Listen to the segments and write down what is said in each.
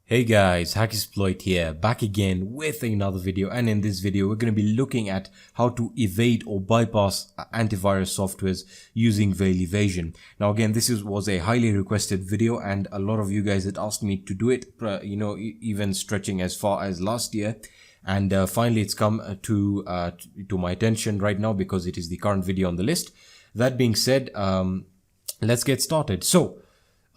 Hey guys, Hacksploit here, back again with another video, and in this video we're going to be looking at how to evade or bypass antivirus softwares using veil evasion. Now again, this was a highly requested video and a lot of you guys had asked me to do it, even stretching as far as last year, and finally it's come to my attention right now because it is the current video on the list. That being said, let's get started. So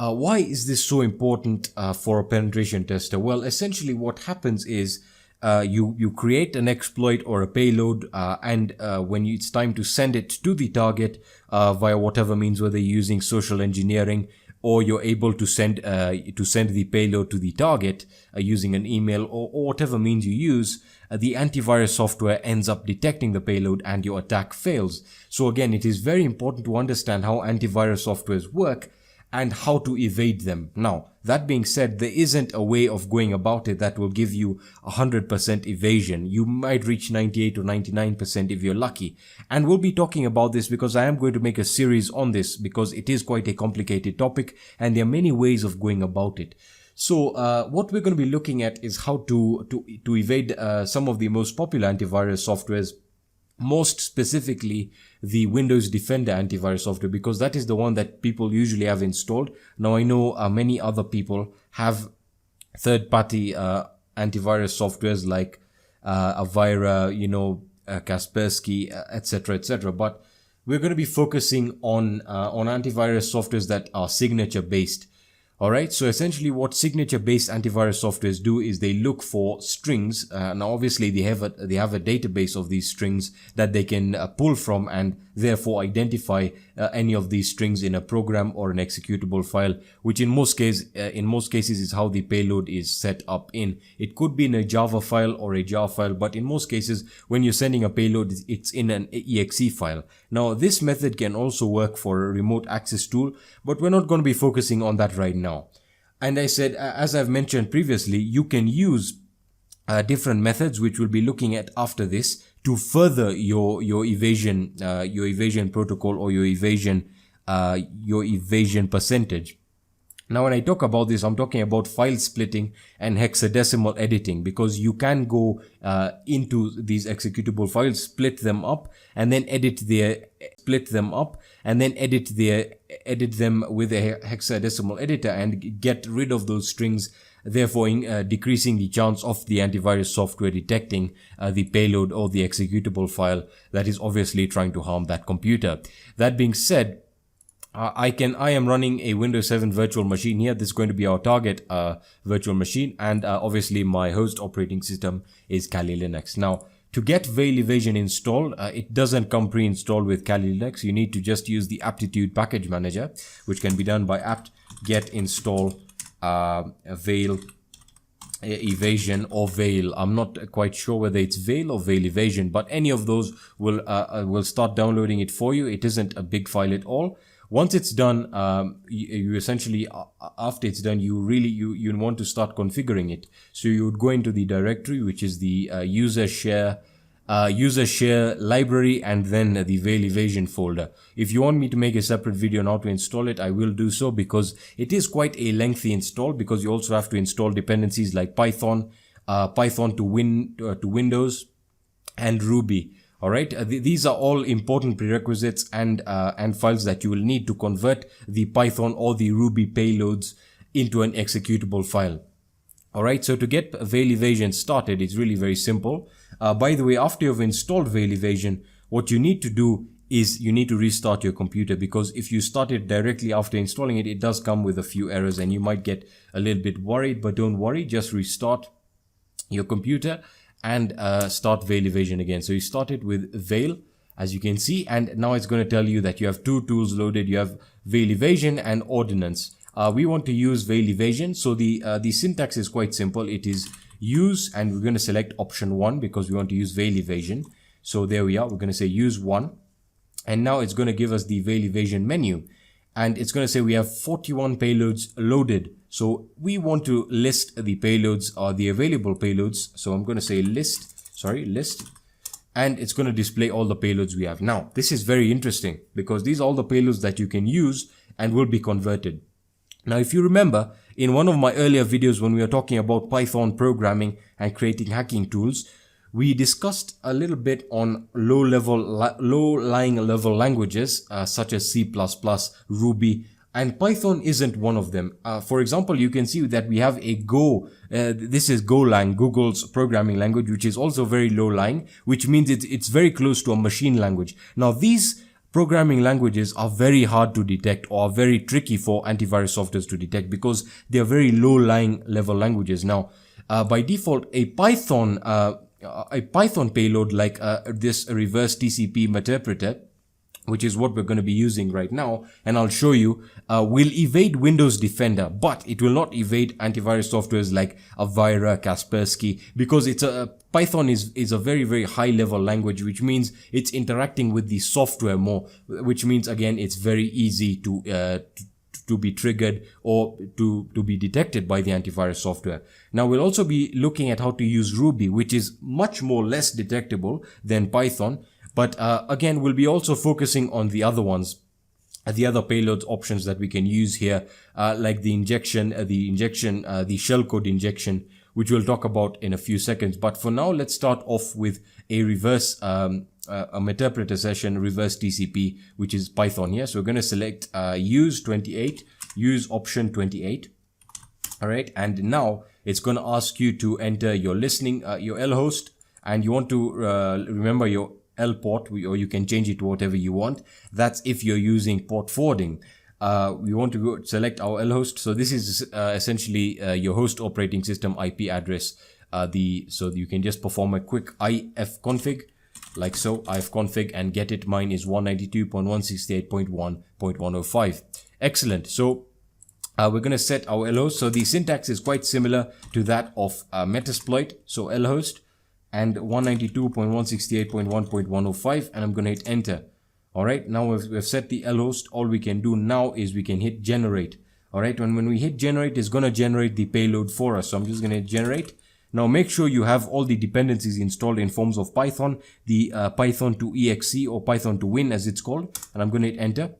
why is this so important for a penetration tester? Well, essentially what happens is you create an exploit or a payload, and when it's time to send it to the target via whatever means, whether you're using social engineering or you're able to send the payload to the target using an email or whatever means you use, the antivirus software ends up detecting the payload and your attack fails. So again, it is very important to understand how antivirus softwares work and how to evade them. Now, that being said, there isn't a way of going about it that will give you 100% evasion. You might reach 98 or 99% if you're lucky. And we'll be talking about this because I am going to make a series on this because it is quite a complicated topic and there are many ways of going about it. So what we're going to be looking at is how to evade some of the most popular antivirus softwares, most specifically the Windows Defender antivirus software, because that is the one that people usually have installed. Now I know many other people have third-party antivirus softwares like Avira, Kaspersky, etc., but we're going to be focusing on antivirus softwares that are signature based. Alright, so essentially what signature-based antivirus softwares do is they look for strings. Now obviously they have a database of these strings that they can pull from and therefore identify any of these strings in a program or an executable file, which in most cases is how the payload is set up in. It could be in a Java file or a jar file, but in most cases when you're sending a payload, it's in an exe file. Now this method can also work for a remote access tool, but we're not going to be focusing on that right now. And I said, as I've mentioned previously, you can use different methods, which we'll be looking at after this, to further your evasion protocol or your evasion percentage. Now, when I talk about this, I'm talking about file splitting and hexadecimal editing, because you can go into these executable files, split them up, and then edit them with a hexadecimal editor and get rid of those strings, therefore decreasing the chance of the antivirus software detecting the payload or the executable file that is obviously trying to harm that computer. That being said, I am running a Windows 7 virtual machine here. This is going to be our target virtual machine, and obviously my host operating system is Kali Linux. Now, to get veil evasion installed, it doesn't come pre-installed with Kali Linux. You need to just use the aptitude package manager, which can be done by apt-get install veil evasion or veil. I'm not quite sure whether it's veil or veil evasion, but any of those will start downloading it for you. It isn't a big file at all. Once it's done, you essentially, after it's done, you want to start configuring it. So you would go into the directory, which is the user share library, and then the veil evasion folder. If you want me to make a separate video on how to install it, I will do so, because it is quite a lengthy install, because you also have to install dependencies like Python to Windows, and Ruby. Alright, these are all important prerequisites and files that you will need to convert the Python or the Ruby payloads into an executable file. Alright, so to get veil evasion started, it's really very simple. By the way, after you've installed veil evasion, what you need to do is you need to restart your computer, because if you start it directly after installing it, it does come with a few errors and you might get a little bit worried, but don't worry, just restart your computer and start veil evasion again. So you start it with veil, as you can see, and now it's going to tell you that you have two tools loaded. You have veil evasion and ordnance. We want to use veil evasion, so the syntax is quite simple. It is use, and we're going to select option 1 because we want to use veil evasion. So there we are, we're going to say use 1, and now it's going to give us the veil evasion menu, and it's going to say we have 41 payloads loaded. So we want to list the payloads, or the available payloads. So I'm going to say list, and it's going to display all the payloads we have. Now, this is very interesting because these are all the payloads that you can use and will be converted. Now, if you remember, in one of my earlier videos when we were talking about Python programming and creating hacking tools, we discussed a little bit on low-lying level languages such as C++, Ruby, and Python isn't one of them. For example, you can see that we have a Go. This is Golang, Google's programming language, which is also very low-lying, which means it's very close to a machine language. Now, these programming languages are very hard to detect or are very tricky for antivirus softwares to detect because they are very low-lying level languages. Now, by default, a Python payload like this reverse TCP interpreter, which is what we're going to be using right now, and I'll show you, will evade Windows Defender, but it will not evade antivirus softwares like Avira, Kaspersky, because Python is a very, very high level language, which means it's interacting with the software more, which means again, it's very easy to be triggered or to be detected by the antivirus software. Now we'll also be looking at how to use Ruby, which is much more less detectable than Python. But again, we'll be also focusing on the other ones, the other payload options that we can use here, like the shellcode injection, which we'll talk about in a few seconds. But for now, let's start off with a reverse interpreter session, reverse TCP, which is Python here. So we're going to select use 28, use option 28. All right, and now it's going to ask you to enter your listening, your L host, and you want to remember your L port, or you can change it to whatever you want. That's if you're using port forwarding. We want to go select our L host. So this is essentially your host operating system IP address. So you can just perform a quick ifconfig, like so, ifconfig, and get it. Mine is 192.168.1.105. Excellent. So we're going to set our L host. So the syntax is quite similar to that of Metasploit. So L host and 192.168.1.105, and I'm going to hit enter. All right, now we've set the L host. All we can do now is we can hit generate. All right, when we hit generate, it's going to generate the payload for us. So I'm just going to hit generate. Now make sure you have all the dependencies installed in forms of Python, the Python to exe or Python to win as it's called, and I'm going to hit enter.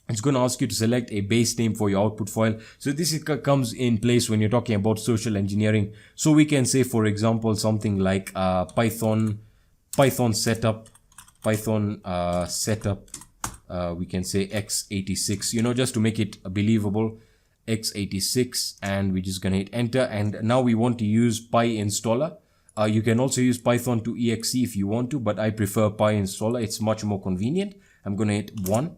It's going to ask you to select a base name for your output file. So this comes in place when you're talking about social engineering. So we can say, for example, something like Python setup, we can say x86, just to make it believable, x86, and we're just going to hit enter. And now we want to use PyInstaller. You can also use Python to exe if you want to, but I prefer PyInstaller. It's much more convenient. I'm going to hit 1.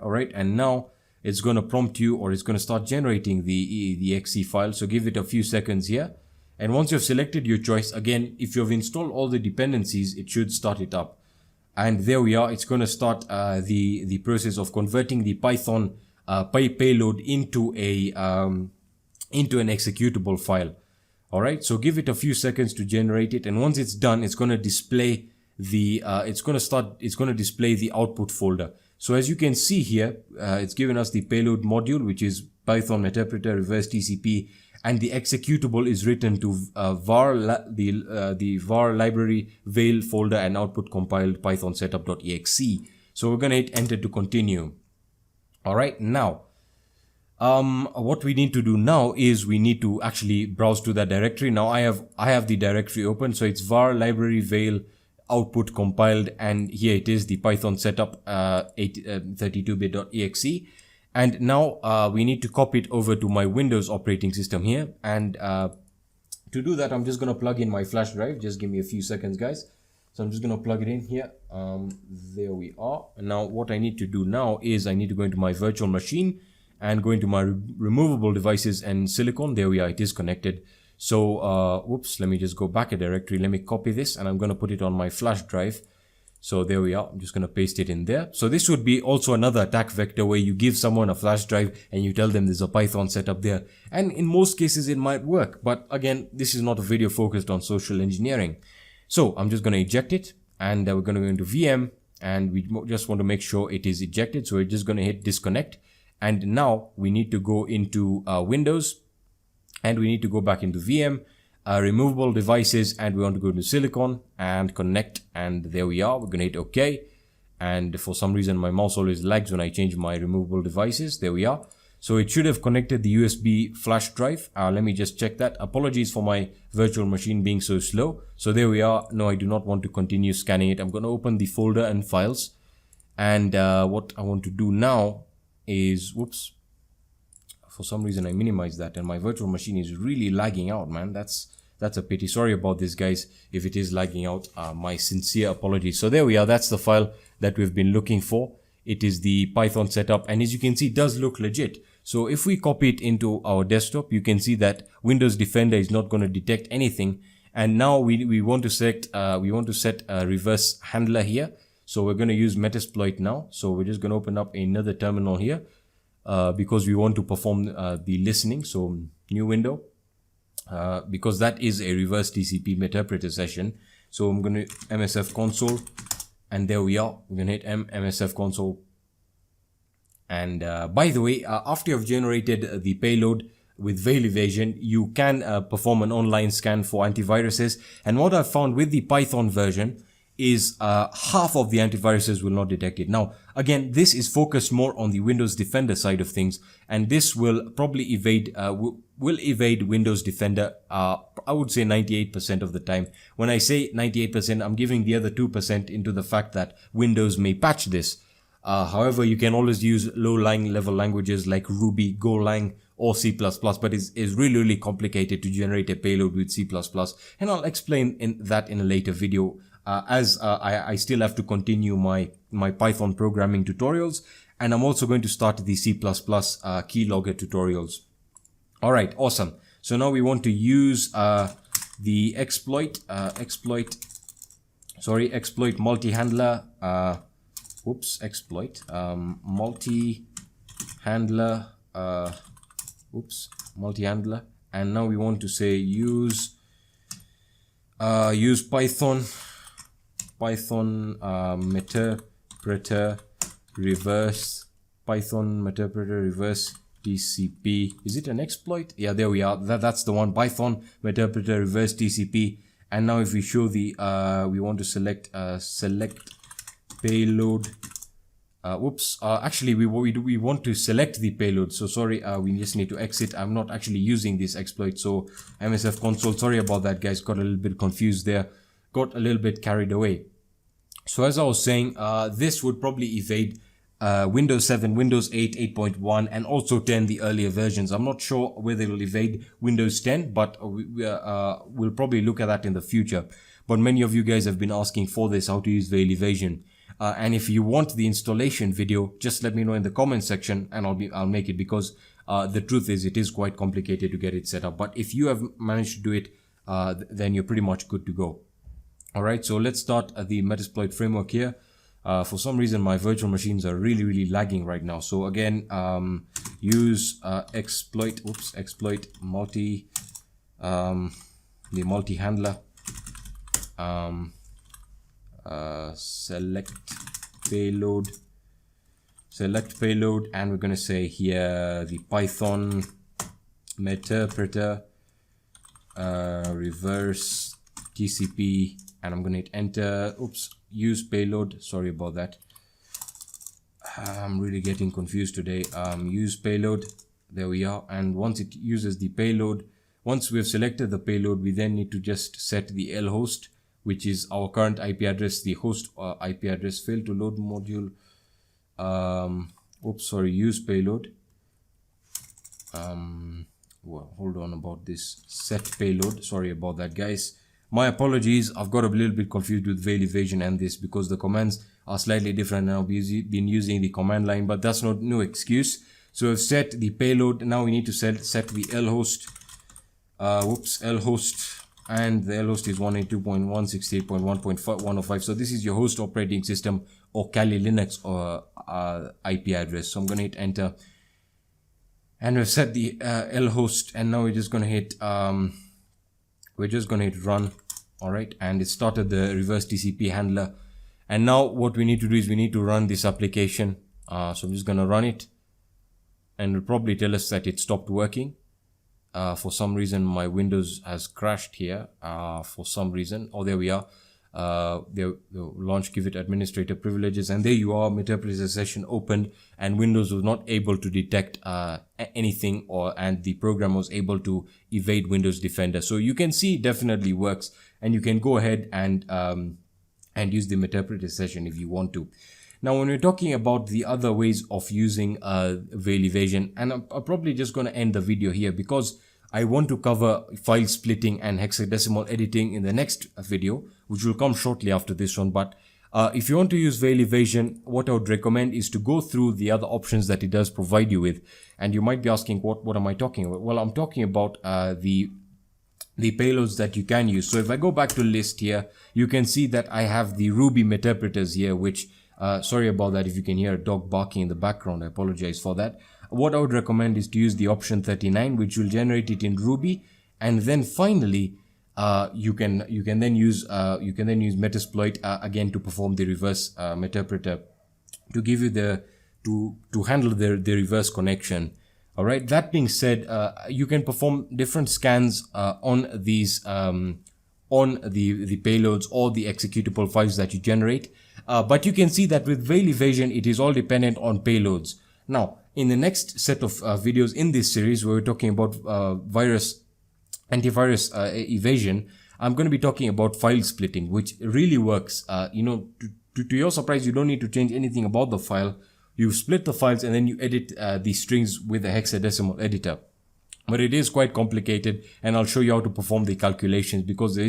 All right, and now it's going to prompt you, or it's going to start generating the exe file. So give it a few seconds here. And once you've selected your choice, again, if you've installed all the dependencies, it should start it up. And there we are. It's going to start the process of converting the Python payload into an executable file. All right, so give it a few seconds to generate it, and once it's done, it's going to display the display the output folder. So as you can see here, it's given us the payload module, which is Python interpreter reverse TCP, and the executable is written to the var library veil folder and output compiled python setup.exe. So we're going to hit enter to continue. All right, now what we need to do now is we need to actually browse to that directory. Now I have the directory open, so it's var library veil output compiled, and here it is, the Python setup 32bit.exe. And now we need to copy it over to my Windows operating system here. And to do that, I'm just going to plug in my flash drive. Just give me a few seconds, guys. So I'm just going to plug it in here. There we are. And now what I need to do now is I need to go into my virtual machine and go into my removable devices and silicon. There we are. It is connected. So, whoops, let me just go back a directory. Let me copy this, and I'm going to put it on my flash drive. So there we are. I'm just going to paste it in there. So this would be also another attack vector where you give someone a flash drive and you tell them there's a Python setup there. And in most cases, it might work. But again, this is not a video focused on social engineering. So I'm just going to eject it, and we're going to go into VM, and we just want to make sure it is ejected. So we're just going to hit disconnect. And now we need to go into Windows, and we need to go back into VM, removable devices, and we want to go to silicon and connect. And there we are. We're going to hit OK. And for some reason, my mouse always lags when I change my removable devices. There we are. So it should have connected the USB flash drive. Let me just check that. Apologies for my virtual machine being so slow. So there we are. No, I do not want to continue scanning it. I'm going to open the folder and files. And what I want to do now is, whoops, for some reason I minimized that and my virtual machine is really lagging out, man. That's a pity. Sorry about this, guys. If it is lagging out, my sincere apologies. So there we are. That's the file that we've been looking for. It is the Python setup, and as you can see, it does look legit. So if we copy it into our desktop, you can see that Windows Defender is not going to detect anything. And now we want to set a reverse handler here. So we're going to use Metasploit now. So we're just going to open up another terminal here because we want to perform the listening. So new window, because that is a reverse TCP interpreter session. So I'm going to MSF console. And there we are. We're going to hit MSF console. And by the way, after you've generated the payload with veil evasion, you can perform an online scan for antiviruses. And what I've found with the Python version is half of the antiviruses will not detect it. Now, again, this is focused more on the Windows Defender side of things. And this will probably evade Windows Defender, I would say 98% of the time. When I say 98%, I'm giving the other 2% into the fact that Windows may patch this. However, you can always use low-lying level languages like Ruby, Golang, or C++, but it's really complicated to generate a payload with C++. And I'll explain that in a later video, as I still have to continue my Python programming tutorials, and I'm also going to start the C++ keylogger tutorials. All right, awesome. So now we want to use the exploit multi-handler, multi-handler, and now we want to say use Python interpreter reverse TCP. Is it an exploit? Yeah, there we are. That's the one. Python interpreter reverse TCP. And now if we show the we want to select payload. Actually we want to select the payload. So sorry, we just need to exit. I'm not actually using this exploit. So MSF console. Sorry about that, guys. Got a little bit confused there. Got a little bit carried away. So as I was saying, this would probably evade Windows 7, Windows 8, 8.1, and also 10, the earlier versions. I'm not sure whether it will evade Windows 10, but we'll probably look at that in the future. But many of you guys have been asking for this, how to use veil evasion. And if you want the installation video, just let me know in the comment section, and I'll make it, because the truth is it is quite complicated to get it set up. But if you have managed to do it, then you're pretty much good to go. All right, so let's start the Metasploit framework here. For some reason, my virtual machines are really lagging right now. So again, use exploit the multi-handler, select payload, and we're going to say here the Python interpreter reverse TCP, and I'm going to hit enter. Use payload. Sorry about that. I'm really getting confused today. Use payload. There we are. And once it uses the payload, once we've selected the payload, we then need to just set the L host, which is our current IP address, the host IP address. Failed to load module. Use payload. Well, hold on about this. Set payload. Sorry about that, guys. My apologies. I've got a little bit confused with veil evasion and this, because the commands are slightly different. Now I've been using the command line, but that's no excuse. So I've set the payload. Now we need to set the L host. L host, and the L host is 192.168.1.105. So this is your host operating system or Kali Linux or IP address. So I'm going to hit enter, and we've set the L host, and now we're just going to hit run. All right, and it started the reverse TCP handler. And now what we need to do is we need to run this application. So I'm just going to run it, and it'll probably tell us that it stopped working. For some reason my Windows has crashed here, for some reason. Oh, there we are. they'll launch give it administrator privileges, and there you are, Meterpreter session opened, and Windows was not able to detect anything, and the program was able to evade Windows Defender. So you can see it definitely works, and you can go ahead and use the Meterpreter session if you want to. Now, when we're talking about the other ways of using veil evasion, and I'm probably just going to end the video here because I want to cover file splitting and hexadecimal editing in the next video, which will come shortly after this one. But if you want to use veil evasion, what I would recommend is to go through the other options that it does provide you with. And you might be asking, what am I talking about? Well, I'm talking about the payloads that you can use. So if I go back to list here, you can see that I have the Ruby Meterpreters here, which sorry about that if you can hear a dog barking in the background. I apologize for that. What I would recommend is to use the option 39, which will generate it in Ruby, and then finally you can then use Metasploit again to perform the reverse Meterpreter to give you to handle the reverse connection. All right. That being said, you can perform different scans on these on the payloads or the executable files that you generate. But you can see that with veil evasion, it is all dependent on payloads. Now, in the next set of videos in this series, where we're talking about antivirus evasion, I'm going to be talking about file splitting, which really works. To your surprise, you don't need to change anything about the file. You split the files and then you edit the strings with a hexadecimal editor. But it is quite complicated, and I'll show you how to perform the calculations, because there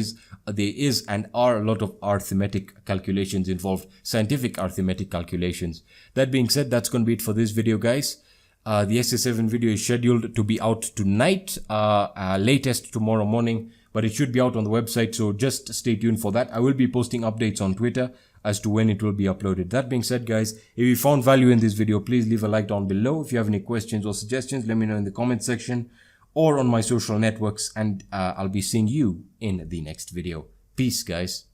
is and are a lot of arithmetic calculations involved, scientific arithmetic calculations. That being said, that's going to be it for this video, guys. The SS7 video is scheduled to be out tonight, latest tomorrow morning, but it should be out on the website, so just stay tuned for that. I will be posting updates on Twitter as to when it will be uploaded. That being said, guys, if you found value in this video, please leave a like down below. If you have any questions or suggestions, let me know in the comment section or on my social networks, and I'll be seeing you in the next video. Peace, guys.